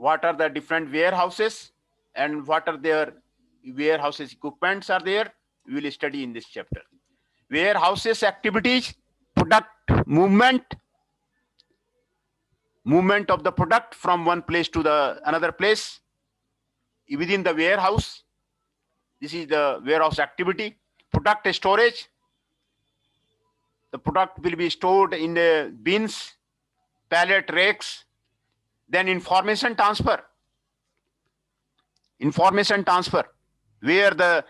what are the different warehouses and what are their warehouses equipments are there, we will study in this chapter. Warehouses activities, product movement of the product from one place to the another place within the warehouse. This is the warehouse activity. Product storage, the product will be stored in the bins, pallet racks. Then information transfer, where the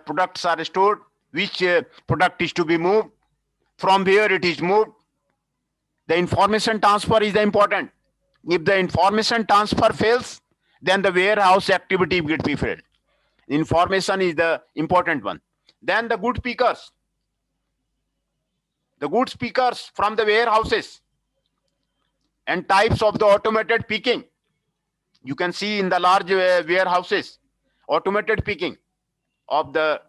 products are stored, which product is to be moved, from where it is moved. The information transfer is the important. If the information transfer fails, then the warehouse activity will be failed. Information is the important one. Then the goods pickers. The goods pickers from the warehouses and types of the automated picking. You can see in the large warehouses, automated picking of the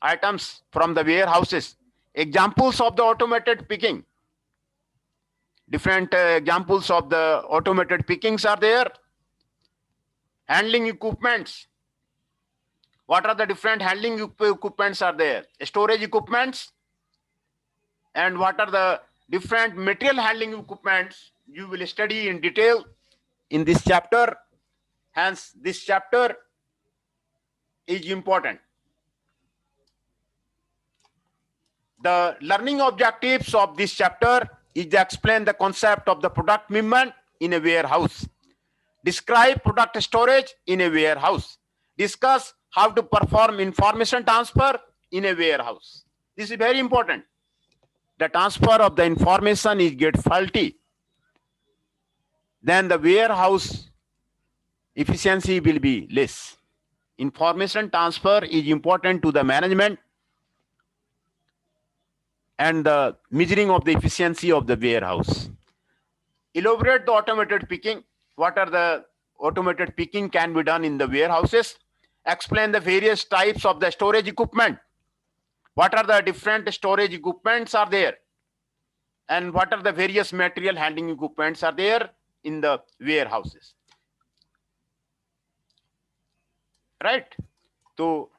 items from the warehouses. Examples of the automated picking. Different examples of the automated pickings are there. Handling equipments. What are the different handling equipments are there? Storage equipments. And what are the different material handling equipments, you will study in detail in this chapter. Hence, this chapter is important. The learning objectives of this chapter is to explain the concept of the product movement in a warehouse. Describe product storage in a warehouse. Discuss how to perform information transfer in a warehouse. This is very important. The transfer of the information is get faulty, then the warehouse efficiency will be less. Information transfer is important to the management and the measuring of the efficiency of the warehouse. Elaborate the automated picking. What are the automated picking can be done in the warehouses? Explain the various types of the storage equipment. What are the different storage equipments are there? And what are the various material handling equipments are there in the warehouses? Right? So,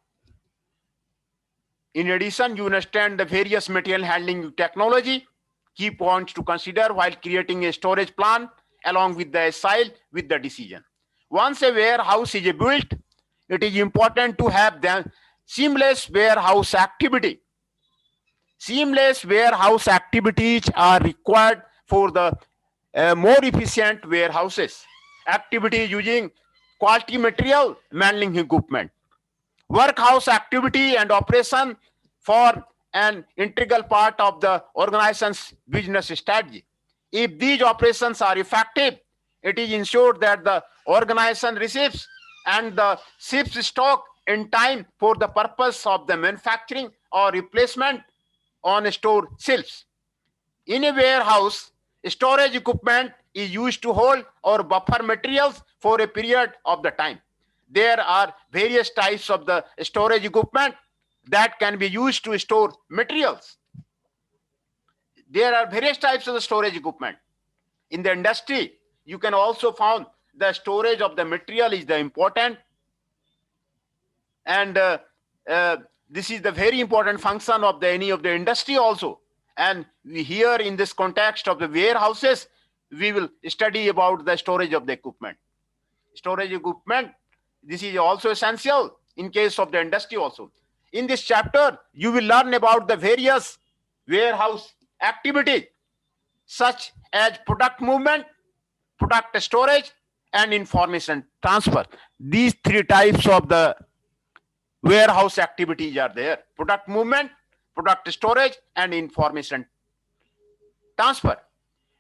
in addition, you understand the various material handling technology, key points to consider while creating a storage plan along with the SIL with the decision. Once a warehouse is built, it is important to have the seamless warehouse activity. Seamless warehouse activities are required for the more efficient warehouses. Activity using quality material handling equipment. Workhouse activity and operation for an integral part of the organization's business strategy. If these operations are effective, it is ensured that the organization receives and the ships stock in time for the purpose of the manufacturing or replacement on store shelves. In a warehouse, storage equipment is used to hold or buffer materials for a period of the time. There are various types of the storage equipment that can be used to store materials. There are various types of the storage equipment. In the industry, you can also find the storage of the material is the important. And this is the very important function of the any of the industry also. And we here in this context of the warehouses, we will study about the storage of the equipment. Storage equipment, this is also essential in case of the industry also. In this chapter, you will learn about the various warehouse activities such as product movement, product storage, and information transfer. These three types of the warehouse activities are there: product movement, product storage, and information transfer.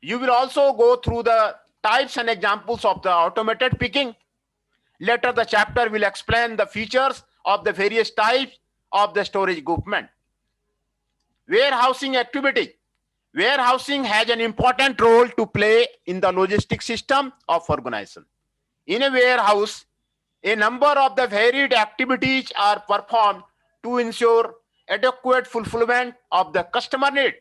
You will also go through the types and examples of the automated picking. Later, the chapter will explain the features of the various types of the storage equipment. Warehousing activity. Warehousing has an important role to play in the logistics system of organization. In a warehouse, a number of the varied activities are performed to ensure adequate fulfillment of the customer need.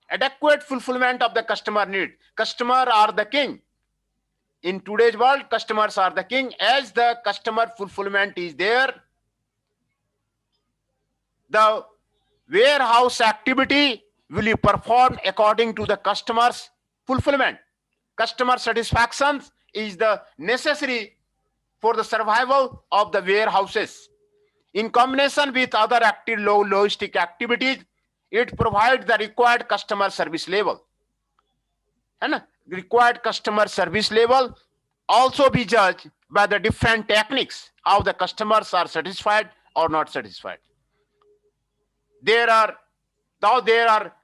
Adequate fulfillment of the customer need. Customer are the king. in today's world, customers are the king. As the customer fulfillment is there, the warehouse activity will be performed according to the customer's fulfillment. Customer satisfaction is the necessary for the survival of the warehouses. In combination with other active logistic activities, it provides the required customer service level. And required customer service level also be judged by the different techniques, how the customers are satisfied or not satisfied. There are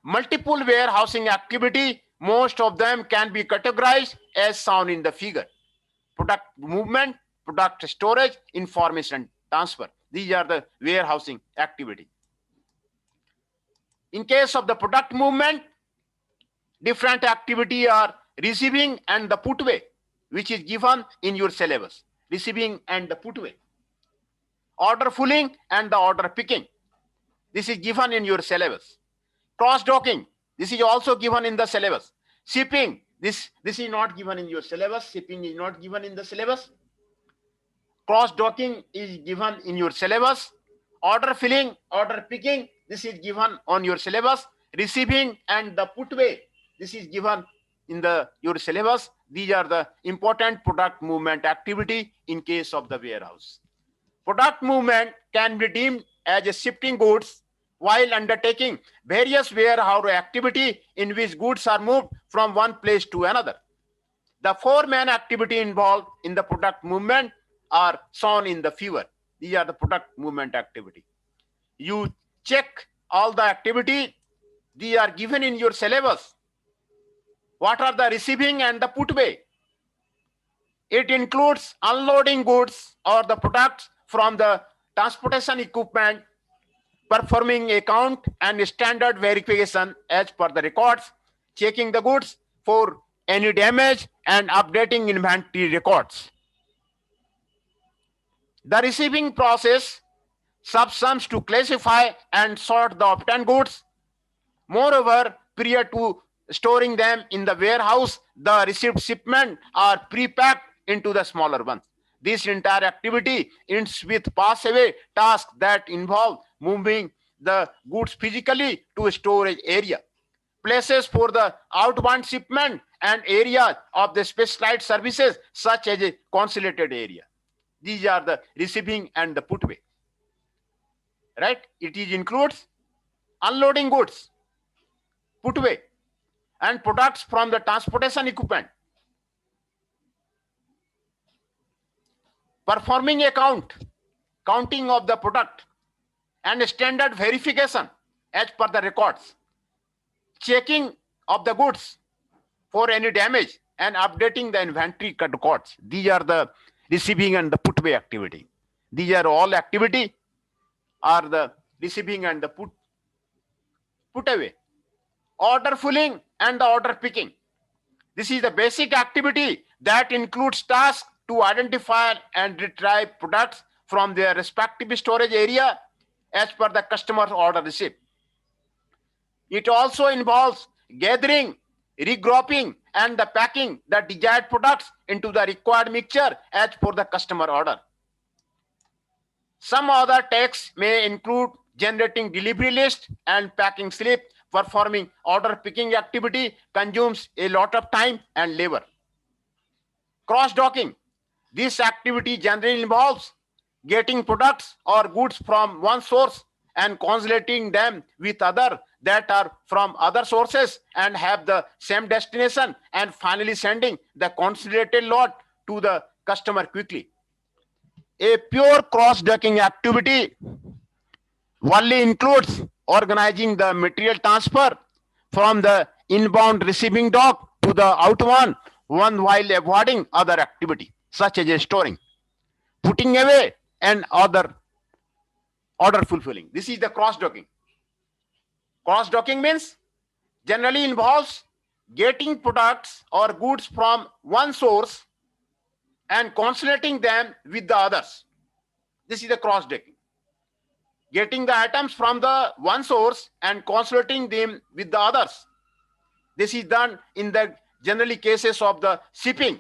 multiple warehousing activity. Most of them can be categorized as shown in the figure. Product movement, product storage, information transfer. These are the warehousing activity. In case of the product movement, different activity are receiving and the putaway, which is given in your syllabus. Receiving and the putaway. Order filling and the order picking. This is given in your syllabus. Cross-docking. This is also given in the syllabus. Shipping. This is not given in your syllabus. Shipping is not given in the syllabus. Cross-docking is given in your syllabus. Order filling, order picking. This is given on your syllabus. Receiving and the putaway. This is given in your syllabus. These are the important product movement activity in case of the warehouse. Product movement can be deemed as a shifting goods while undertaking various warehouse activity in which goods are moved from one place to another. The four main activity involved in the product movement are shown in the figure. These are the product movement activity. You check all the activity. These are given in your syllabus. What are the receiving and the putaway? It includes unloading goods or the products from the transportation equipment, performing account and standard verification as per the records, checking the goods for any damage and updating inventory records. The receiving process subsumes to classify and sort the obtained goods. Moreover, prior to storing them in the warehouse, the received shipment are pre-packed into the smaller ones. This entire activity ends with pass-away tasks that involve moving the goods physically to a storage area, places for the outbound shipment, and areas of the specialized services such as a consolidated area. These are the receiving and the putaway. Right? It includes unloading goods, putaway, and products from the transportation equipment, performing counting of the product, and standard verification as per the records, checking of the goods for any damage, and updating the inventory records. These are the receiving and the putaway activity. These are all activity are the receiving and the putaway. Order filling and the order picking. This is the basic activity that includes tasks to identify and retrieve products from their respective storage area as per the customer's order received. It also involves gathering, regrouping, and the packing the desired products into the required mixture as per the customer order. Some other tasks may include generating delivery list and packing slip. Performing order picking activity consumes a lot of time and labor. Cross-docking. This activity generally involves getting products or goods from one source and consolidating them with other that are from other sources and have the same destination, and finally sending the consolidated lot to the customer quickly. A pure cross-docking activity only includes organizing the material transfer from the inbound receiving dock to the outbound one while avoiding other activity such as storing, putting away, and other order fulfilling. This is the cross-docking. Cross-docking means generally involves getting products or goods from one source and consolidating them with the others. This is the cross-docking. Getting the items from the one source and consolidating them with the others. This is done in the generally cases of the shipping.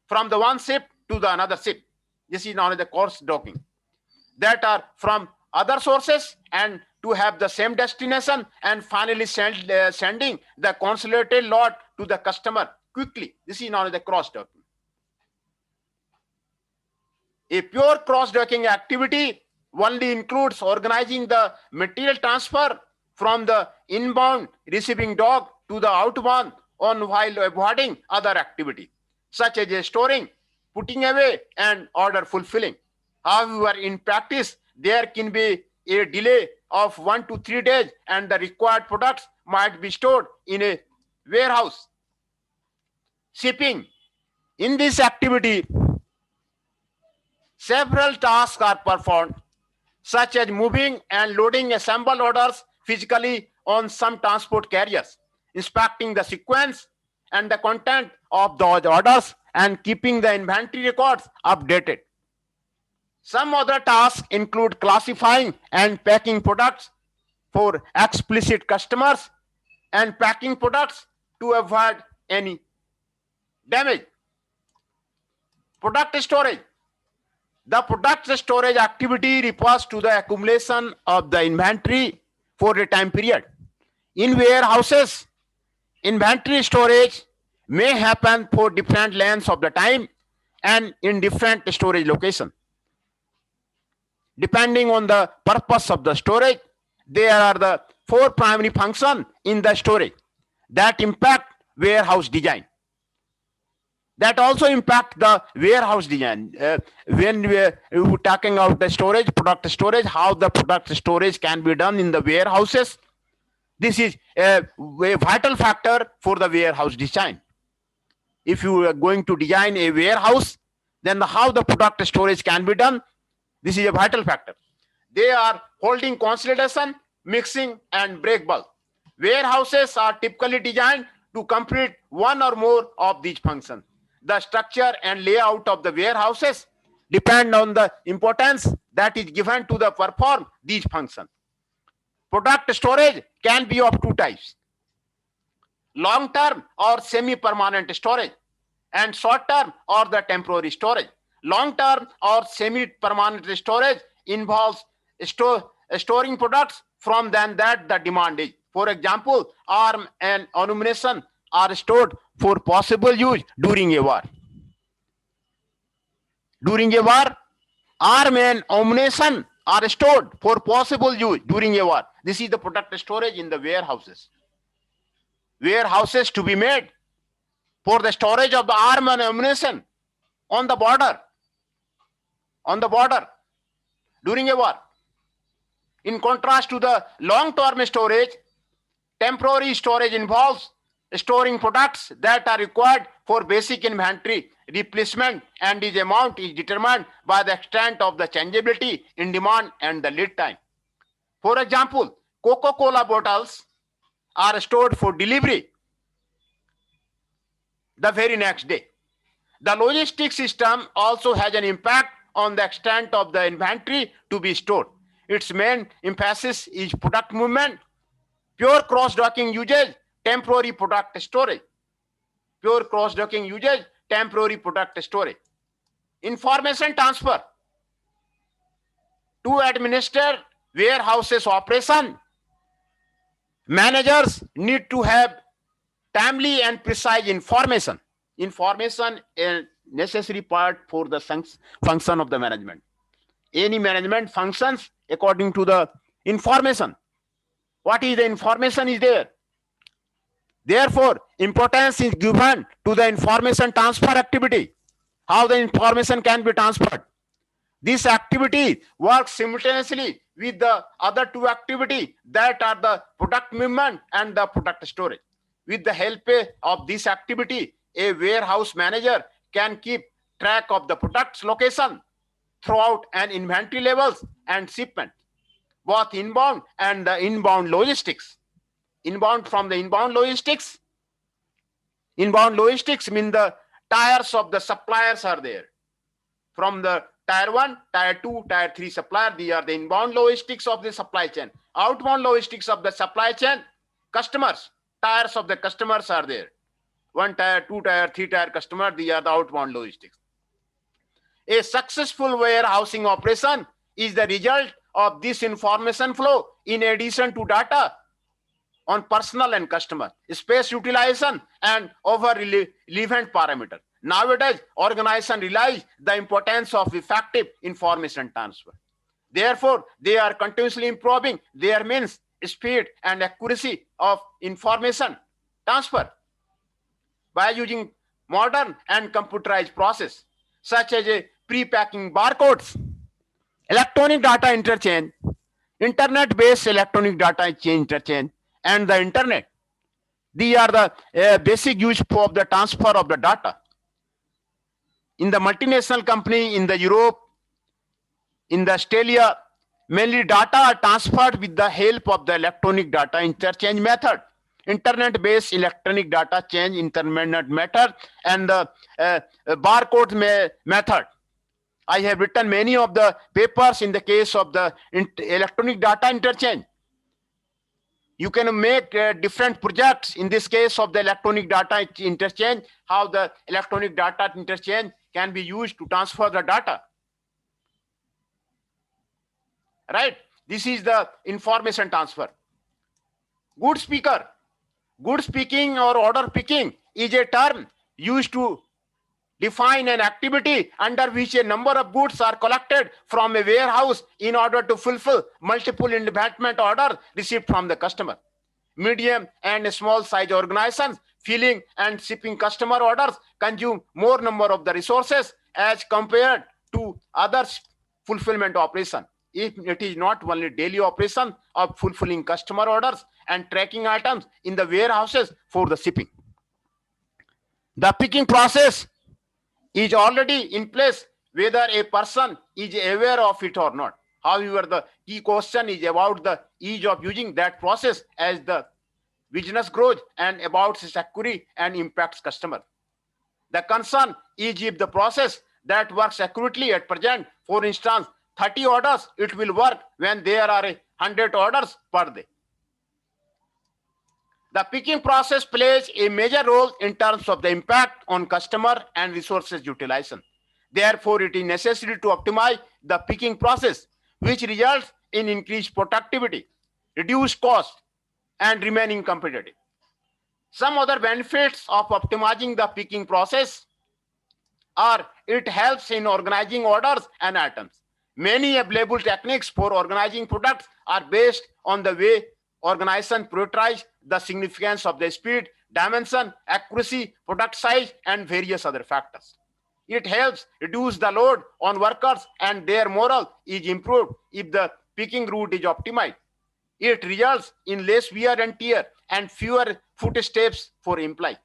from the one ship to the another ship. This is known as the cross docking. That are from other sources and to have the same destination, and finally sending the consolidated lot to the customer quickly. This is known as the cross docking. A pure cross docking activity only includes organizing the material transfer from the inbound receiving dock to the outbound on while avoiding other activity such as storing, putting away, and order fulfilling. However, in practice, there can be a delay of 1 to 3 days, and the required products might be stored in a warehouse. Shipping. In this activity, several tasks are performed, such as moving and loading assembled orders physically on some transport carriers, inspecting the sequence and the content of those orders, and keeping the inventory records updated. Some other tasks include classifying and packing products for explicit customers and packing products to avoid any damage. Product storage. The product storage activity refers to the accumulation of the inventory for a time period. In warehouses, inventory storage may happen for different lengths of the time and in different storage locations. Depending on the purpose of the storage, there are the 4 primary functions in the storage that impact warehouse design. That also impact the warehouse design. When we're talking about the storage, product storage, how the product storage can be done in the warehouses, this is a vital factor for the warehouse design. If you are going to design a warehouse, then how the product storage can be done, this is a vital factor. They are holding consolidation, mixing, and break bulk. Warehouses are typically designed to complete one or more of these functions. The structure and layout of the warehouses depend on the importance that is given to the perform these functions. Product storage can be of 2 types: long-term or semi-permanent storage, and short-term or the temporary storage. Long-term or semi-permanent storage involves storing products from then that the demand is. For example, arms and ammunition are stored for possible use during a war. During a war, arms and ammunition are stored for possible use during a war. This is the product storage in the warehouses. Warehouses to be made for the storage of the arms and ammunition on the border. During a war. In contrast to the long-term storage, temporary storage involves storing products that are required for basic inventory replacement, and its amount is determined by the extent of the changeability in demand and the lead time. For example, Coca-Cola bottles are stored for delivery the very next day. The logistics system also has an impact on the extent of the inventory to be stored. Its main emphasis is product movement, pure cross-docking usage, temporary product storage. Pure cross-docking usage, temporary product storage. Information transfer. To administer warehouses operation, managers need to have timely and precise information. Information is a necessary part for the function of the management. Any management functions according to the information. What is the information is there? Therefore, importance is given to the information transfer activity. How the information can be transferred. This activity works simultaneously with the other 2 activities that are the product movement and the product storage. With the help of this activity, a warehouse manager can keep track of the product's location throughout an inventory levels and shipment, both inbound and the inbound logistics. Inbound from the inbound logistics. Inbound logistics mean the tiers of the suppliers are there. From the tier 1, tier 2, tier 3 supplier, these are the inbound logistics of the supply chain. Outbound logistics of the supply chain, customers, tiers of the customers are there. one tier, two tier, three tier customer. These are the outbound logistics. A successful warehousing operation is the result of this information flow in addition to data on personal and customer, space utilization, and over relevant parameters. Nowadays, organization realize the importance of effective information transfer. Therefore, they are continuously improving their means, speed, and accuracy of information transfer by using modern and computerized process, such as a pre-packing barcodes, electronic data interchange, internet-based electronic data interchange, and the internet. These are the basic use of the transfer of the data. In the multinational company in the Europe, in the Australia, mainly data are transferred with the help of the electronic data interchange method, internet-based electronic data change internet method, and the barcode method. I have written many of the papers in the case of the electronic data interchange. You can make different projects in this case of the electronic data interchange, how the electronic data interchange can be used to transfer the data. Right? This is the information transfer. Good speaker. Good speaking or order picking is a term used to define an activity under which a number of goods are collected from a warehouse in order to fulfill multiple investment orders received from the customer. Medium and small size organizations filling and shipping customer orders consume more number of the resources as compared to others fulfillment operation. If it is not only daily operation of fulfilling customer orders and tracking items in the warehouses for the shipping. The picking process is already in place whether a person is aware of it or not. However, the key question is about the ease of using that process as the business grows and about its accuracy and impacts customer. The concern is if the process that works accurately at present, for instance, 30 orders, it will work when there are 100 orders per day. The picking process plays a major role in terms of the impact on customer and resources utilization. Therefore, it is necessary to optimize the picking process, which results in increased productivity, reduced cost, and remaining competitive. Some other benefits of optimizing the picking process are it helps in organizing orders and items. Many available techniques for organizing products are based on the way organization prioritize the significance of the speed, dimension, accuracy, product size, and various other factors. It helps reduce the load on workers and their morale is improved if the picking route is optimized. It results in less wear and tear and fewer footsteps for employee.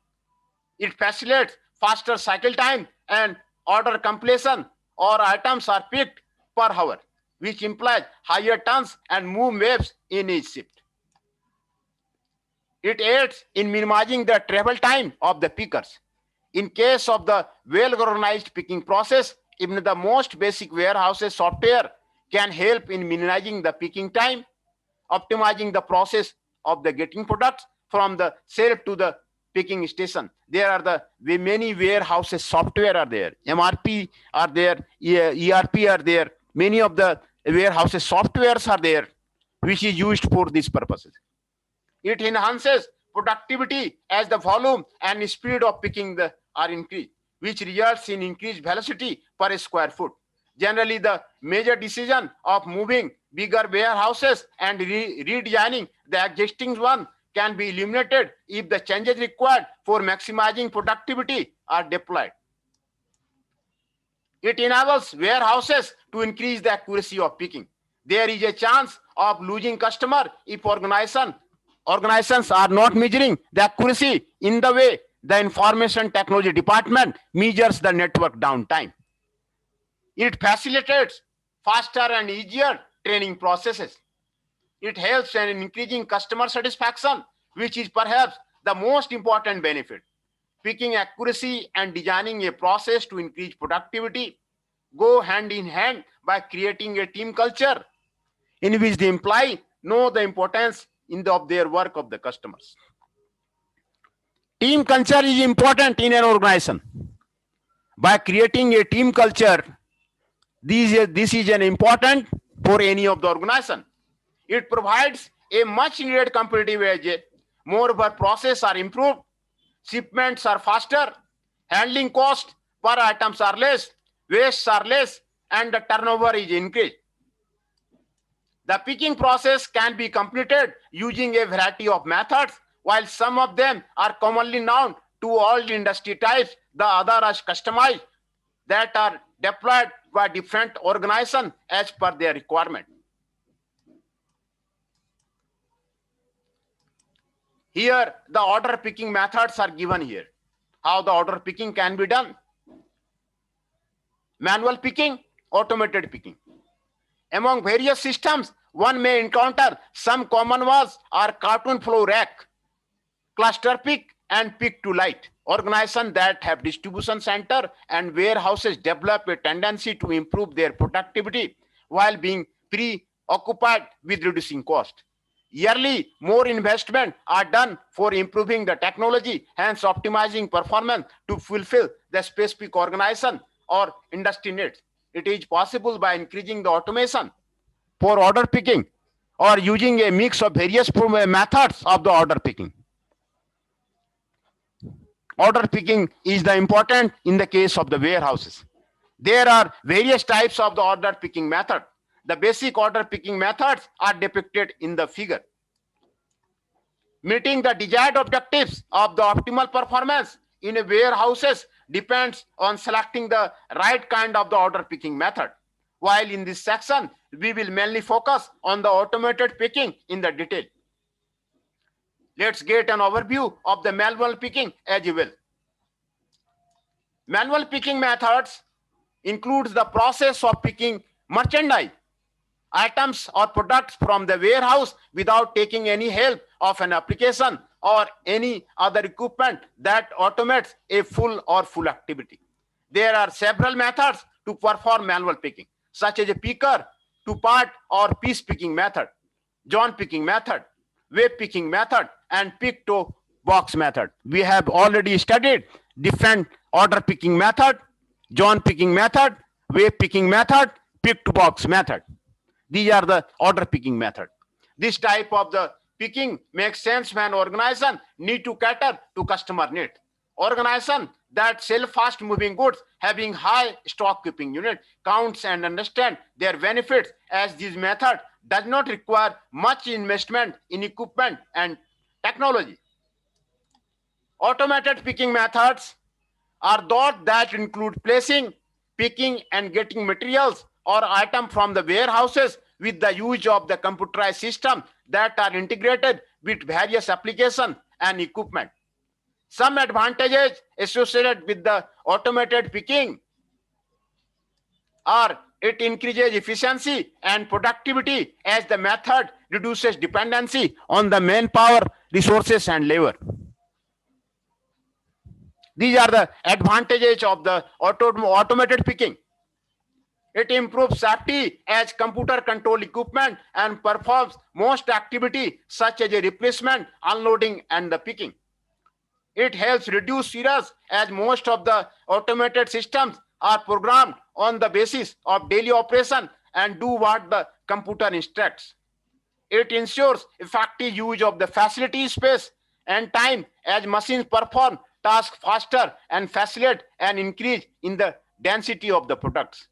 It facilitates faster cycle time and order completion or items are picked per hour, which implies higher tons and move waves in each shift. It aids in minimizing the travel time of the pickers. In case of the well-organized picking process, even the most basic warehouses software can help in minimizing the picking time, optimizing the process of the getting products from the shelf to the picking station. There are the many warehouses software are there, MRP are there, ERP are there. Many of the warehouses softwares are there, which is used for these purposes. It enhances productivity as the volume and speed of picking are increased, which results in increased velocity per square foot. Generally, the major decision of moving bigger warehouses and redesigning the existing one can be eliminated if the changes required for maximizing productivity are deployed. It enables warehouses to increase the accuracy of picking. There is a chance of losing customer if organizations are not measuring the accuracy in the way the information technology department measures the network downtime. It facilitates faster and easier training processes. It helps in increasing customer satisfaction, which is perhaps the most important benefit. Picking accuracy and designing a process to increase productivity go hand in hand by creating a team culture in which the employee know the importance of their work of the customers. Team culture is important in an organization. By creating a team culture, this is an important for any of the organization. It provides a much needed competitive edge. Moreover, processes are improved, shipments are faster, handling cost per items are less, wastes are less, and the turnover is increased. The picking process can be completed using a variety of methods. While some of them are commonly known to all industry types, the other are customized that are deployed by different organizations as per their requirement. Here, the order picking methods are given here. How the order picking can be done. Manual picking, automated picking. Among various systems, one may encounter some common ones are cartoon flow rack, cluster pick, and pick to light. Organizations that have distribution center and warehouses develop a tendency to improve their productivity while being preoccupied with reducing cost. Yearly, more investment are done for improving the technology, hence optimizing performance to fulfill the specific organization or industry needs. It is possible by increasing the automation for order picking or using a mix of various methods of the order picking. Order picking is the important in the case of the warehouses. There are various types of the order picking method. The basic order picking methods are depicted in the figure. Meeting the desired objectives of the optimal performance in a warehouses depends on selecting the right kind of the order picking method. While in this section, we will mainly focus on the automated picking in the detail. Let's get an overview of the manual picking as well. Manual picking methods includes the process of picking merchandise, items or products from the warehouse without taking any help of an application or any other equipment that automates a full activity. There are several methods to perform manual picking, such as a picker to part or piece picking method, zone picking method, wave picking method, and pick to box method. We have already studied different order picking method, zone picking method, wave picking method, pick to box method. These are the order picking method. This type of the picking makes sense when organization need to cater to customer need. Organization that sell fast moving goods having high stock keeping unit counts and understand their benefits, as this method does not require much investment in equipment and technology. Automated picking methods are those that include placing, picking, and getting materials or item from the warehouses with the use of the computerized system that are integrated with various applications and equipment. Some advantages associated with the automated picking are it increases efficiency and productivity as the method reduces dependency on the manpower, resources, and labor. These are the advantages of the automated picking. It improves safety as computer control equipment and performs most activity such as a replacement, unloading, and the picking. It helps reduce errors as most of the automated systems are programmed on the basis of daily operation and do what the computer instructs. It ensures effective use of the facility space and time as machines perform tasks faster and facilitate an increase in the density of the products.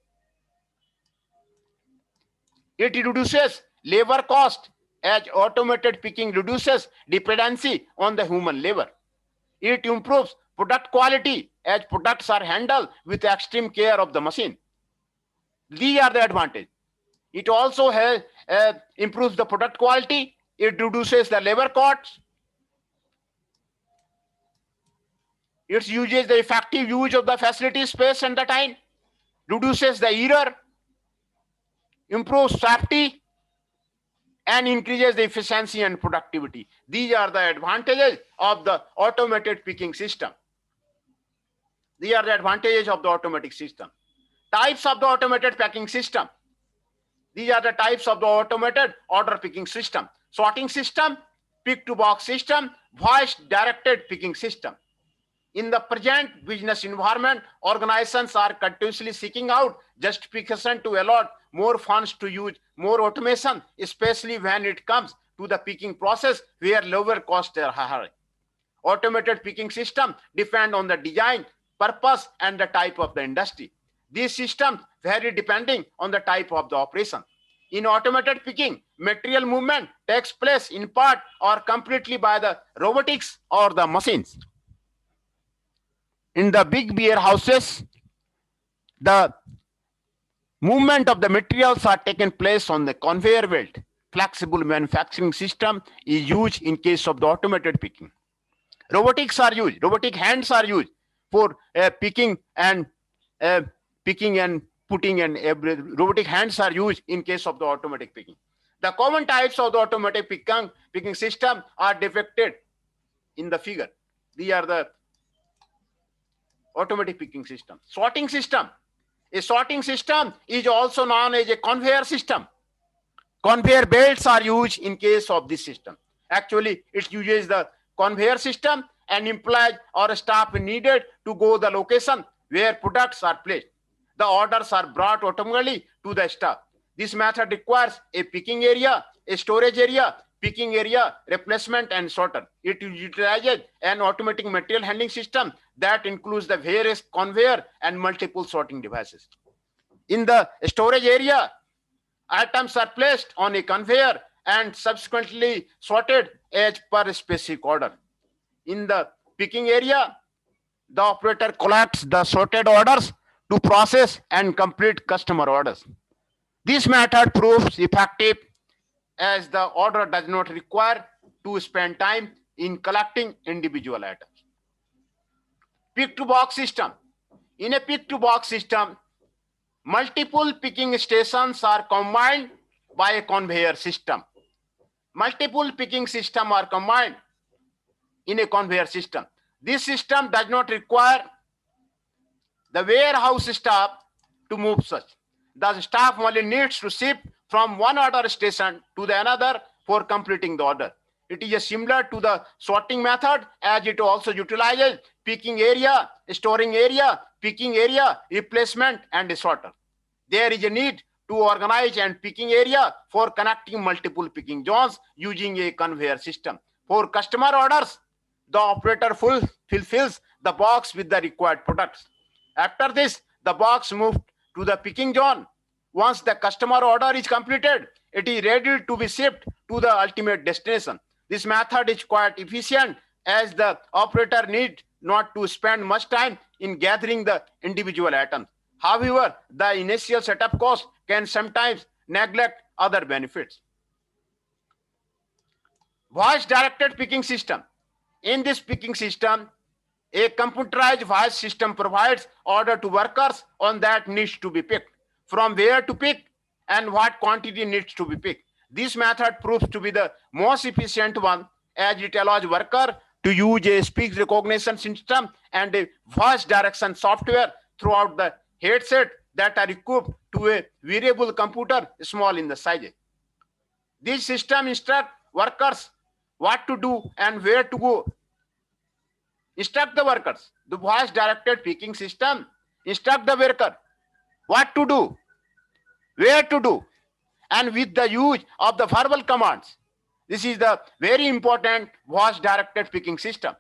It reduces labor cost as automated picking reduces dependency on the human labor. It improves product quality as products are handled with extreme care of the machine. These are the advantages. It also improves the product quality. It reduces the labor costs. It uses the effective use of the facility space and the time, reduces the error, improves safety, and increases the efficiency and productivity. These are the advantages of the automated picking system. These are the advantages of the automatic system. Types of the automated packing system. These are the types of the automated order picking system. Sorting system, pick to box system, voice-directed picking system. In the present business environment, organizations are continuously seeking out justification to allot more funds to use more automation, especially when it comes to the picking process where lower costs are higher. Automated picking system depend on the design, purpose, and the type of the industry. These systems vary depending on the type of the operation. In automated picking, material movement takes place in part or completely by the robotics or the machines. In the big warehouses, the movement of the materials are taken place on the conveyor belt. Flexible manufacturing system is used in case of the automated picking. Robotics are used. Robotic hands are used for picking and putting, and robotic hands are used in case of the automatic picking. The common types of the automatic picking system are depicted in the figure. These are the automatic picking system. Sorting system. A sorting system is also known as a conveyor system. Conveyor belts are used in case of this system. Actually, it uses the conveyor system and employees or staff needed to go the location where products are placed. The orders are brought automatically to the staff. This method requires a picking area, a storage area, picking area, replacement, and sorter. It utilizes an automatic material handling system that includes the various conveyor and multiple sorting devices. In the storage area, items are placed on a conveyor and subsequently sorted as per specific order. In the picking area, the operator collects the sorted orders to process and complete customer orders. This method proves effective as the order does not require to spend time in collecting individual items. Pick-to-box system. In a pick-to-box system, multiple picking stations are combined by a conveyor system. Multiple picking systems are combined in a conveyor system. This system does not require the warehouse staff to move such. The staff only needs to shift from one order station to the another for completing the order. It is similar to the sorting method as it also utilizes picking area, storing area, picking area, replacement, and a sorter. There is a need to organize and picking area for connecting multiple picking zones using a conveyor system. For customer orders, the operator fulfills the box with the required products. After this, the box moves to the picking zone. Once the customer order is completed, it is ready to be shipped to the ultimate destination. This method is quite efficient as the operator needs not to spend much time in gathering the individual items. However, the initial setup cost can sometimes neglect other benefits. Voice-directed picking system. In this picking system, a computerized voice system provides order to workers on that needs to be picked, from where to pick and what quantity needs to be picked. This method proves to be the most efficient one as it allows worker to use a speech recognition system and a voice direction software throughout the headset that are equipped to a variable computer small in the size. This system instructs workers what to do and where to go. Instruct the workers. The voice directed picking system instruct the worker what to do, where to do, and with the use of the verbal commands. This is the very important voice directed picking system.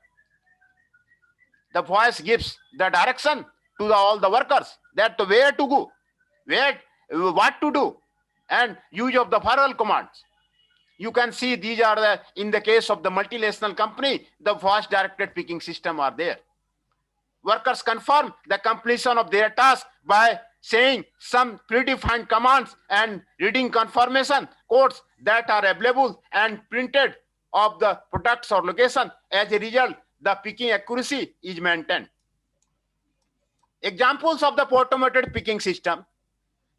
The voice gives the direction to all the workers that where to go, what to do, and use of the verbal commands. You can see these are the, in the case of the multinational company, the voice directed picking system are there. Workers confirm the completion of their task by saying some predefined commands and reading confirmation codes that are available and printed of the products or location. As a result, the picking accuracy is maintained. Examples of the automated picking system.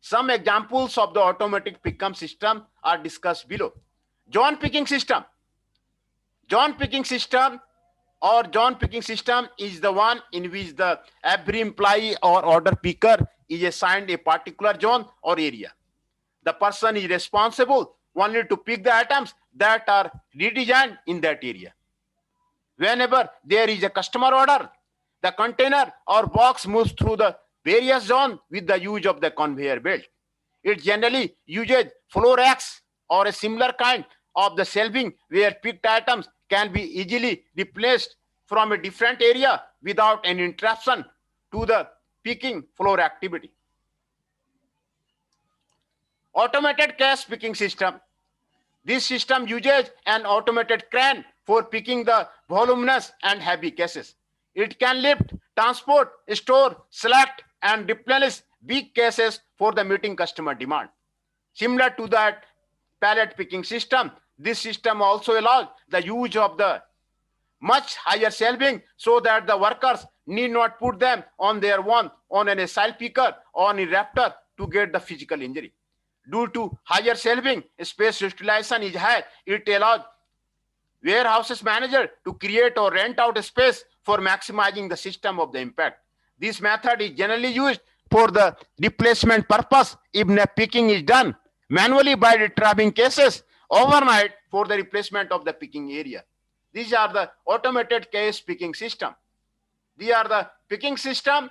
Some examples of the automatic picking system are discussed below. Zone picking system. Zone picking system or zone picking system is the one in which the every employee or order picker is assigned a particular zone or area. The person is responsible only to pick the items that are redesigned in that area. Whenever there is a customer order, the container or box moves through the various zones with the use of the conveyor belt. It generally uses floor racks or a similar kind of the shelving where picked items can be easily replaced from a different area without any interruption to the picking floor activity. Automated case picking system. This system uses an automated crane for picking the voluminous and heavy cases. It can lift, transport, store, select, and replenish big cases for the meeting customer demand. Similar to that pallet picking system, this system also allows the use of the much higher shelving so that the workers need not put them on their own on an SIL picker or a raptor to get the physical injury. Due to higher shelving, space utilization is high. It allows warehouses manager to create or rent out a space for maximizing the system of the impact. This method is generally used for the replacement purpose if the picking is done manually by retrieving cases overnight for the replacement of the picking area. These are the automated case picking system. These are the picking system.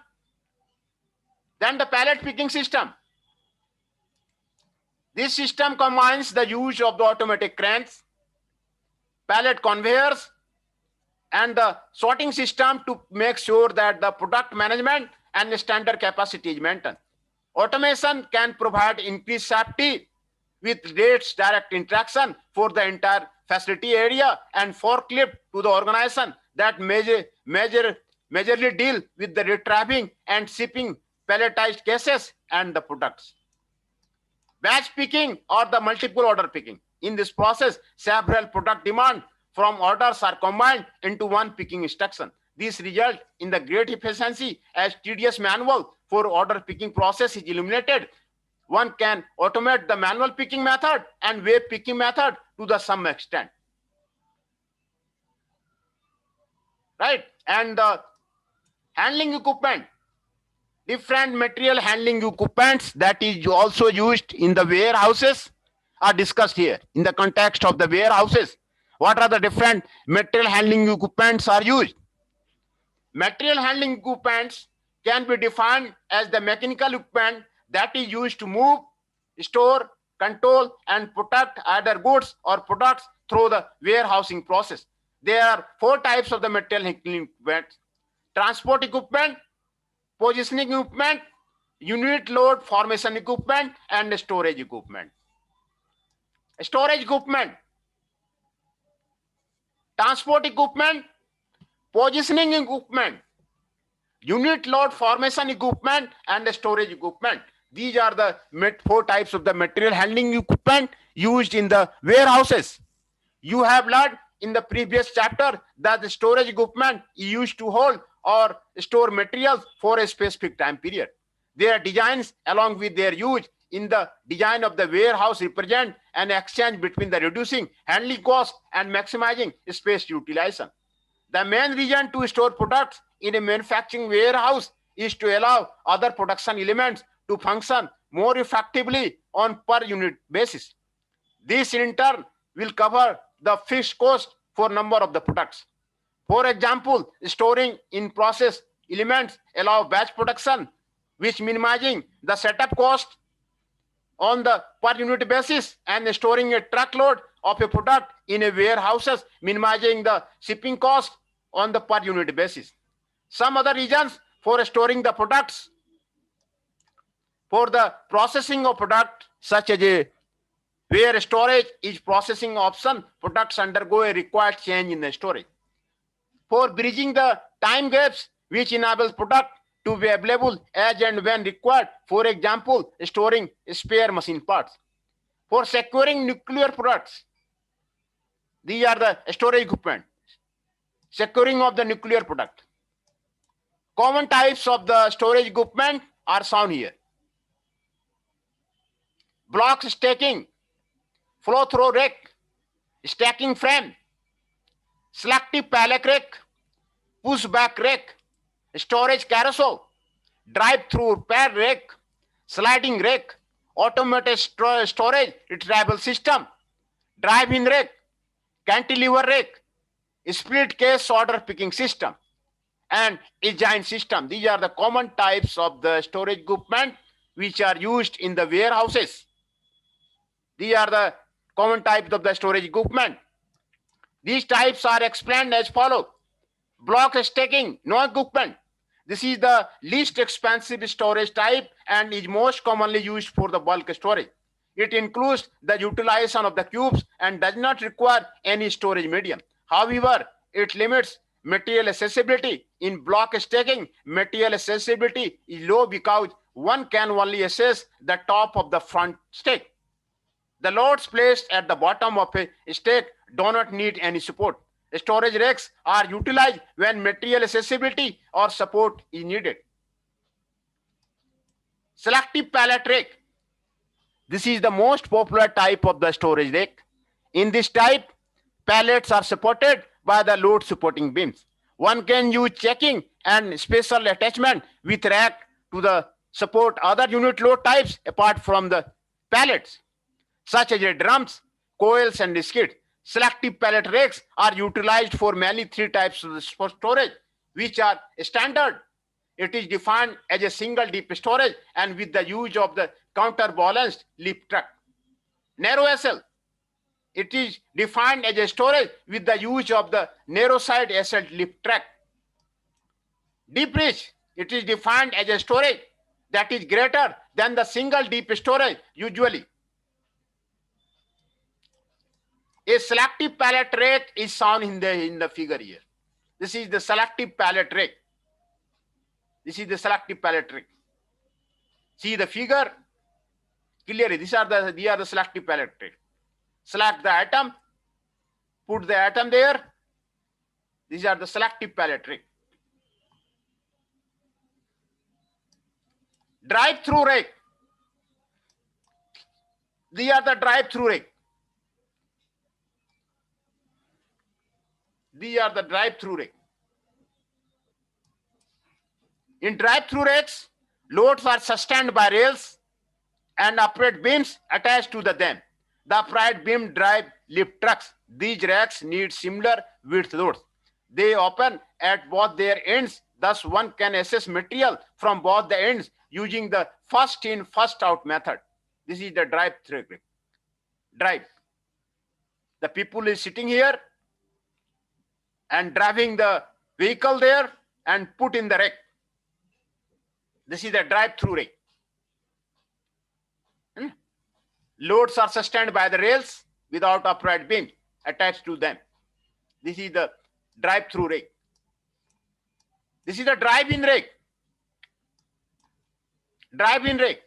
Then the pallet picking system. This system combines the use of the automatic cranes, pallet conveyors, and the sorting system to make sure that the product management and the standard capacity is maintained. Automation can provide increased safety with rates direct interaction for the entire facility area and forklift to the organization that majorly deal with the retrieving and shipping palletized cases and the products. Batch picking or the multiple order picking. In this process, several product demand from orders are combined into one picking instruction. This results in the great efficiency as tedious manual for order picking process is eliminated. One can automate the manual picking method and wave picking method to the some extent. Right? And the handling equipment. Different material handling equipments that is also used in the warehouses are discussed here in the context of the warehouses. What are the different material handling equipments are used? Material handling equipments can be defined as the mechanical equipment that is used to move, store, control, and protect either goods or products through the warehousing process. There are 4 types of the material handling equipment: transport equipment, positioning equipment, unit load formation equipment, and storage equipment. Storage equipment, transport equipment, positioning equipment, unit load formation equipment, and storage equipment. These are the 4 types of the material handling equipment used in the warehouses. You have learned in the previous chapter that the storage equipment is used to hold or store materials for a specific time period. Their designs along with their use in the design of the warehouse represent an exchange between the reducing handling cost and maximizing space utilization. The main reason to store products in a manufacturing warehouse is to allow other production elements to function more effectively on per unit basis. This in turn will cover the fixed cost for number of the products. For example, storing in process elements allow batch production, which minimizing the setup cost on the per unit basis, and storing a truckload of a product in a warehouses, minimizing the shipping cost on the per unit basis. Some other reasons for storing the products: for the processing of product, such as where storage is processing option, products undergo a required change in the storage. For bridging the time gaps, which enables product to be available as and when required, for example, storing spare machine parts. For securing nuclear products, these are the storage equipment. Securing of the nuclear product. Common types of the storage equipment are shown here: block stacking, flow through rack, stacking frame, selective pallet rack, pushback rack, storage carousel, drive-through repair rack, sliding rack, automated storage retrieval system, drive-in rack, cantilever rack, split case sorter picking system, and engine system. These are the common types of the storage equipment which are used in the warehouses. These are the common types of the storage equipment. These types are explained as follows. Block stacking, no equipment. This is the least expensive storage type and is most commonly used for the bulk storage. It includes the utilization of the cubes and does not require any storage medium. However, it limits material accessibility. In block stacking, material accessibility is low because one can only access the top of the front stack. The loads placed at the bottom of a stack do not need any support. Storage racks are utilized when material accessibility or support is needed. Selective pallet rack. This is the most popular type of the storage rack. In this type, pallets are supported by the load supporting beams. One can use checking and special attachment with rack to the support other unit load types apart from the pallets, such as drums, coils, and skids. Selective pallet racks are utilized for mainly three types of storage, which are standard. It is defined as a single deep storage and with the use of the counterbalanced lift truck. Narrow SL. It is defined as a storage with the use of the narrow side SL lift truck. Deep reach. It is defined as a storage that is greater than the single deep storage usually. A selective pallet rack is shown in the figure here. This is the selective pallet rack. This is the selective pallet rack. See the figure clearly. These are the selective pallet rack. Select the atom, put the atom there. These are the selective pallet rack. Drive-through rack. These are the drive-through rack. These are the drive-through rack. In drive-through racks, loads are sustained by rails and upright beams attached to them. The upright beam drive lift trucks. These racks need similar width loads. They open at both their ends, thus one can access material from both the ends using the first in, first out method. This is the drive-through rack. Drive. The people is sitting here and driving the vehicle there and put in the rack. This is the drive-through rack. Loads are sustained by the rails without upright beams attached to them. This is the drive-through rack. This is the drive-in rack. Drive-in rack.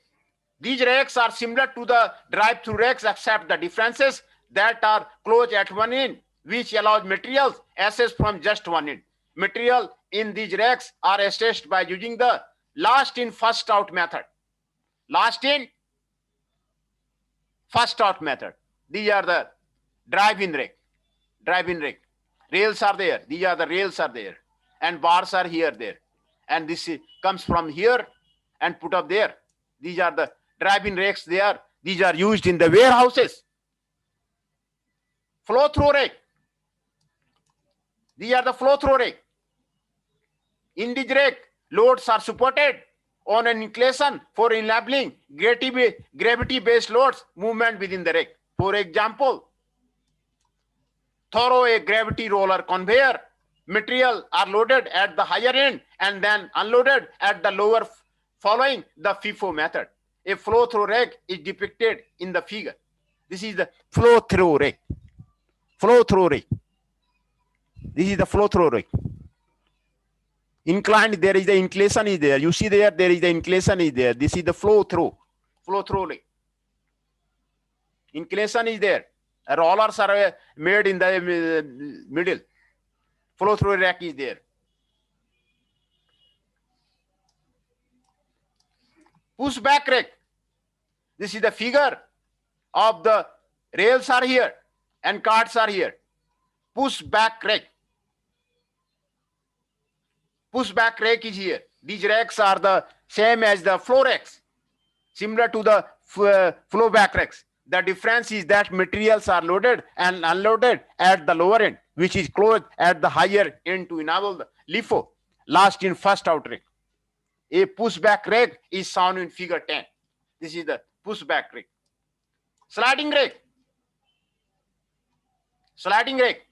These racks are similar to the drive-through racks except the differences that are closed at one end, which allows materials access from just one end. Material in these racks are accessed by using the last in, first out method. Last in, first out method. These are the drive-in rack. Drive-in rack. Rails are there. These are the rails are there. And bars are here, there. And this comes from here and put up there. These are the drive-in racks there. These are used in the warehouses. Flow-through rack. These are the flow-through rack. In this rack, loads are supported on an inclination for enabling gravity-based loads movement within the rack. For example, through a gravity roller conveyor, material are loaded at the higher end and then unloaded at the lower following the FIFO method. A flow-through rack is depicted in the figure. This is the flow-through rack. Flow-through rack. This is the flow-through rack. Inclined, there is the inclination is there. You see there is the inclination is there. This is the flow-through rack. Inclination is there. Rollers are made in the middle. Flow-through rack is there. Push-back rack. This is the figure of the rails are here and carts are here. Push-back rack. Push-back rack is here. These racks are the same as the flow racks, similar to the flow back racks. The difference is that materials are loaded and unloaded at the lower end. which is closed at the higher end to enable the LIFO, last in first out rake. A pushback rake is shown in figure 10. This is the pushback rake. Sliding rake. Sliding rake.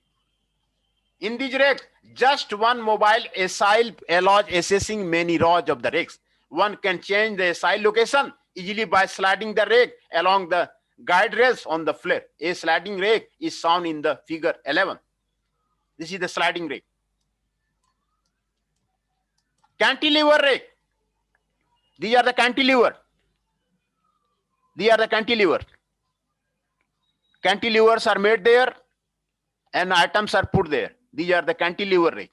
In these rakes, just one mobile SI allows accessing many rows of the rakes. One can change the SI location easily by sliding the rake along the guide rails on the flare. A sliding rake is shown in the figure 11. This is the sliding rake. Cantilever rake. These are the cantilever. These are the cantilever. Cantilevers are made there and items are put there. These are the cantilever rake.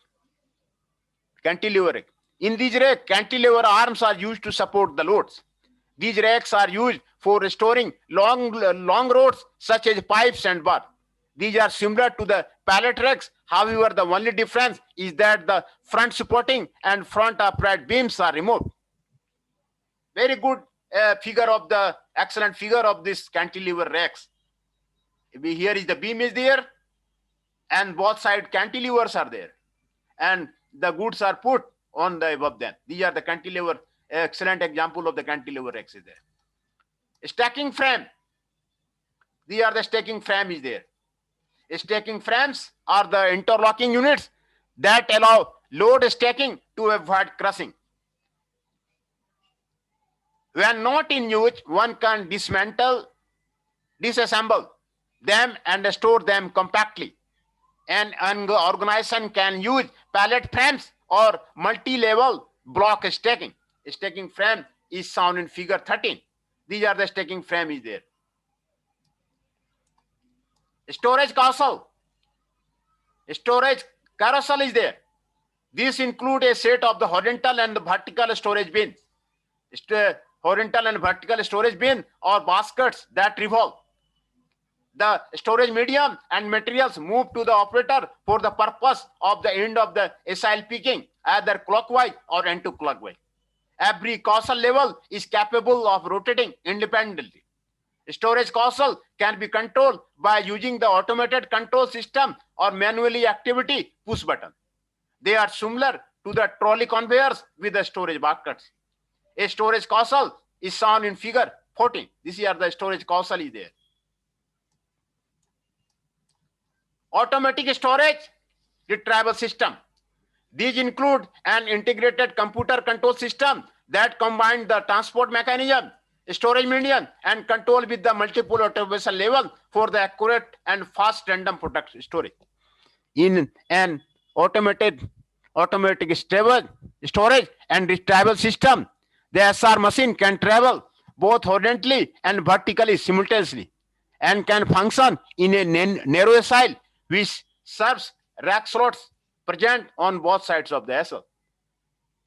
Cantilever rake. In these rakes, cantilever arms are used to support the loads. These rakes are used for restoring long roads such as pipes and bar. These are similar to the pallet rakes. However, the only difference is that the front supporting and front upright beams are removed. Very good figure of the excellent figure of this cantilever rakes. Here is the beam is there, and both side cantilevers are there, and the goods are put on the above them. These are the cantilever. Excellent example of the cantilever rakes is there. Stacking frame. These are the stacking frame is there. Stacking frames are the interlocking units that allow load stacking to avoid crushing. When not in use, one can disassemble them and store them compactly. An organization can use pallet frames or multi-level block stacking. Stacking frame is shown in figure 13. These are the stacking frame is there. Storage carousel. Storage carousel is there. This includes a set of the horizontal and vertical storage bins. Horizontal and vertical storage bin or baskets that revolve. The storage medium and materials move to the operator for the purpose of the end of the SIL picking, either clockwise or anti-clockwise. Every carousel level is capable of rotating independently. Storage carousel can be controlled by using the automated control system or manually activity push button. They are similar to the trolley conveyors with the storage baskets. A storage carousel is shown in figure 14. This is the storage carousel is there. Automatic storage retrieval system. These include an integrated computer control system that combines the transport mechanism, storage medium, and control with the multiple automation level for the accurate and fast random product storage. In an automatic storage and retrieval system, the SR machine can travel both horizontally and vertically simultaneously and can function in a narrow SIL which serves rack slots present on both sides of the SL.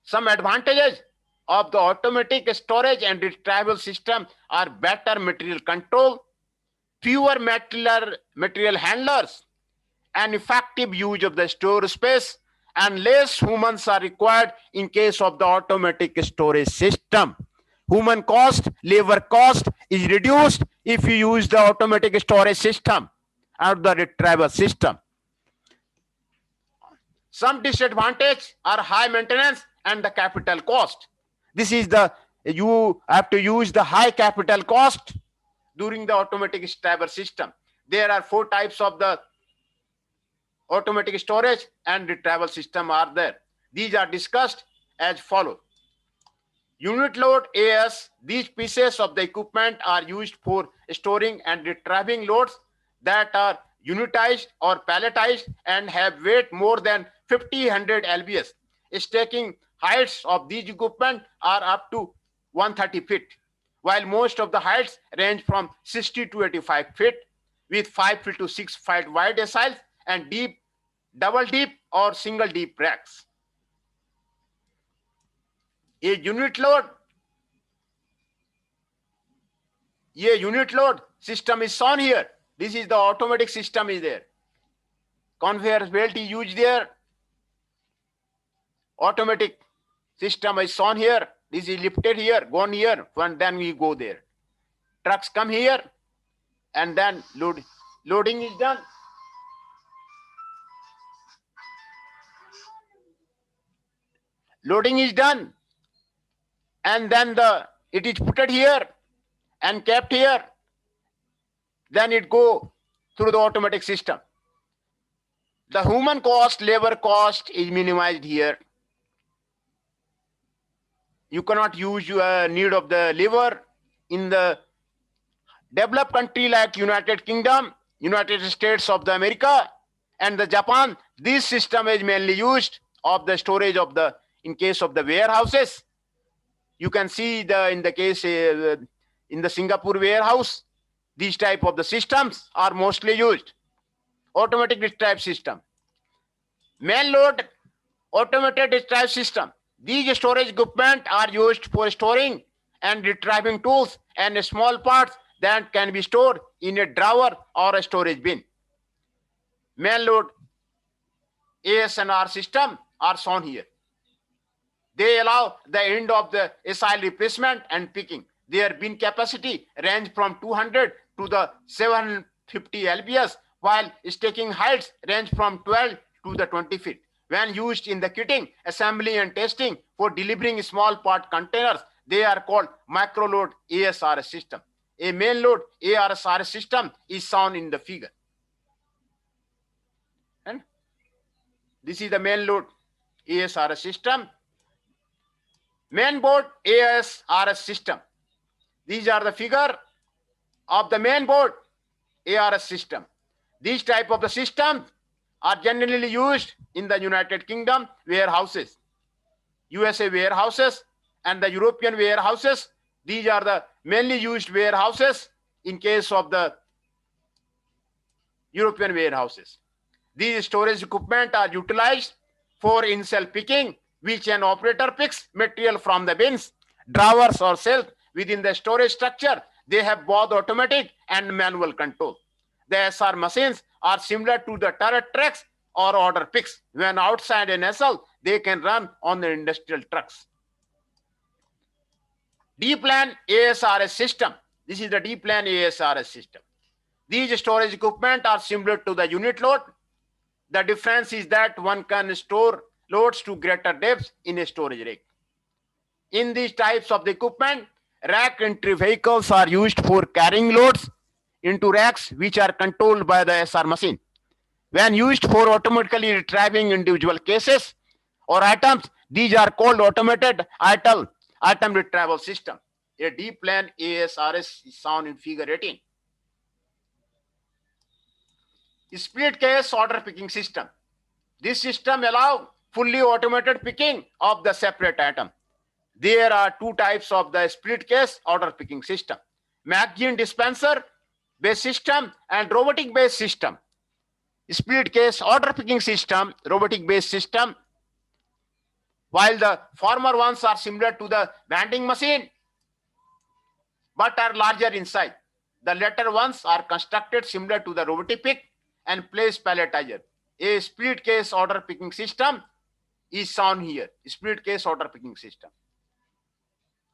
Some advantages of the automatic storage and retrieval system are better material control, fewer material handlers, and effective use of the store space, and less humans are required in case of the automatic storage system. Human cost, labor cost is reduced if you use the automatic storage system or the retrieval system. Some disadvantages are high maintenance and the capital cost. This is you have to use the high capital cost during the automatic retrieval system. There are 4 types of the automatic storage and retrieval system are there. These are discussed as follows. Unit load AS, these pieces of the equipment are used for storing and retrieving loads that are unitized or palletized and have weight more than 50-100 lbs. Stacking heights of these equipment are up to 130 feet, while most of the heights range from 60 to 85 feet with 5 feet to 6 feet wide SILs and deep, double deep or single deep racks. A unit load system is shown here. This is the automatic system is there. Conveyor belt is used there. Automatic system is shown here. This is lifted here, gone here, and then we go there. Trucks come here, and then loading is done. loading is done, and then it is put here and kept here, then it go through the automatic system. The human cost, labor cost is minimized here. You cannot use your need of the labor. In the developed country like United Kingdom, United States of the America, and the Japan, this system is mainly used of the storage of the, in case of the warehouses. You can see in the case in the Singapore warehouse, these type of the systems are mostly used. Automatic dispatch system. Main load automated dispatch system. These storage equipment are used for storing and retrieving tools and small parts that can be stored in a drawer or a storage bin. Main load ASNR system are shown here. They allow the end of the SIL replacement and picking. Their bin capacity range from 200 to the 750 lbs, while stacking heights range from 12 to the 20 feet. When used in the kitting, assembly and testing for delivering small part containers, they are called micro load ASRS system. A main load ASRS system is shown in the figure. And this is the main load ASRS system. Main board ASRS system. These are the figure of the main board ARS system. These type of the systems are generally used in the United Kingdom warehouses, USA warehouses, and the European warehouses. These are the mainly used warehouses in case of the European warehouses. These storage equipment are utilized for in-cell picking, which an operator picks material from the bins, drawers, or shelves within the storage structure. They have both automatic and manual control. The SR machines are similar to the turret trucks or order picks. When outside an SL, they can run on the industrial trucks. D-plan ASRS system. This is the D-plan ASRS system. These storage equipment are similar to the unit load. The difference is that one can store loads to greater depths in a storage rack. In these types of the equipment, rack entry vehicles are used for carrying loads into racks which are controlled by the SR machine. When used for automatically retrieving individual cases or items, these are called automated item retrieval system. A D-plan ASRS is shown in figure 18. Split case order picking system. This system allows fully automated picking of the separate item. There are two types of the split case order picking system: magazine dispenser based system and robotic based system. Split case order picking system, robotic based system, while the former ones are similar to the vending machine but are larger in size. The latter ones are constructed similar to the robotic pick and place palletizer. A split case order picking system is shown here. Split case order picking system.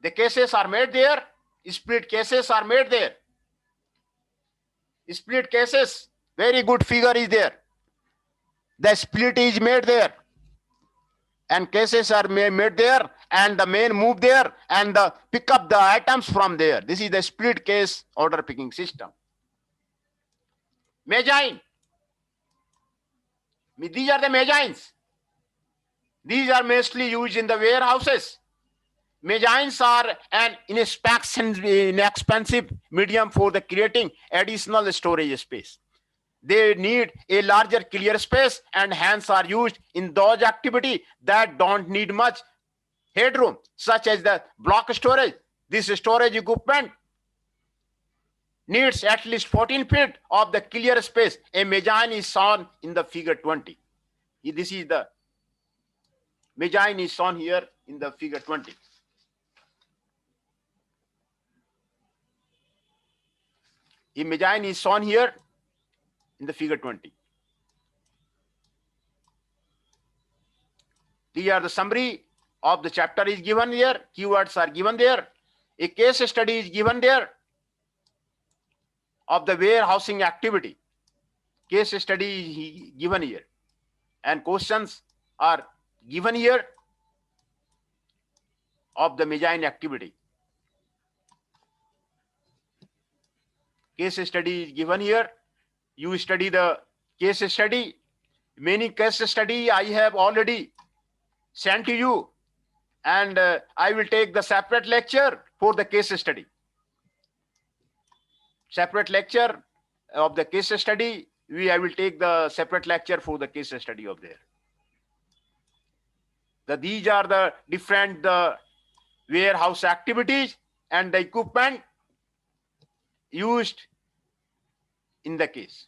The cases are made there. Split cases are made there. Split cases, very good figure is there. The split is made there, and cases are made there, and the main move there, and the pick up the items from there. This is the split case order picking system. Magazine. These are the magazines. These are mostly used in the warehouses. Magazines are an inexpensive medium for the creating additional storage space. They need a larger clear space and hence are used in those activities that don't need much headroom, such as the block storage. This storage equipment needs at least 14 feet of the clear space. A magazine is shown in the figure 20. This is the magazine is shown here in the figure 20. A magazine is shown here in the figure 20. These are the summary of the chapter is given here. Keywords are given there. A case study is given there of the warehousing activity. Case study is given here. And questions are given here. of the mezzanine activity. Case study is given here. You study the case study. Many case study I have already sent to you, and I will take the separate lecture for the case study. Separate lecture of the case study. I will take the separate lecture for the case study of there. These are the different warehouse activities and the equipment used in the case.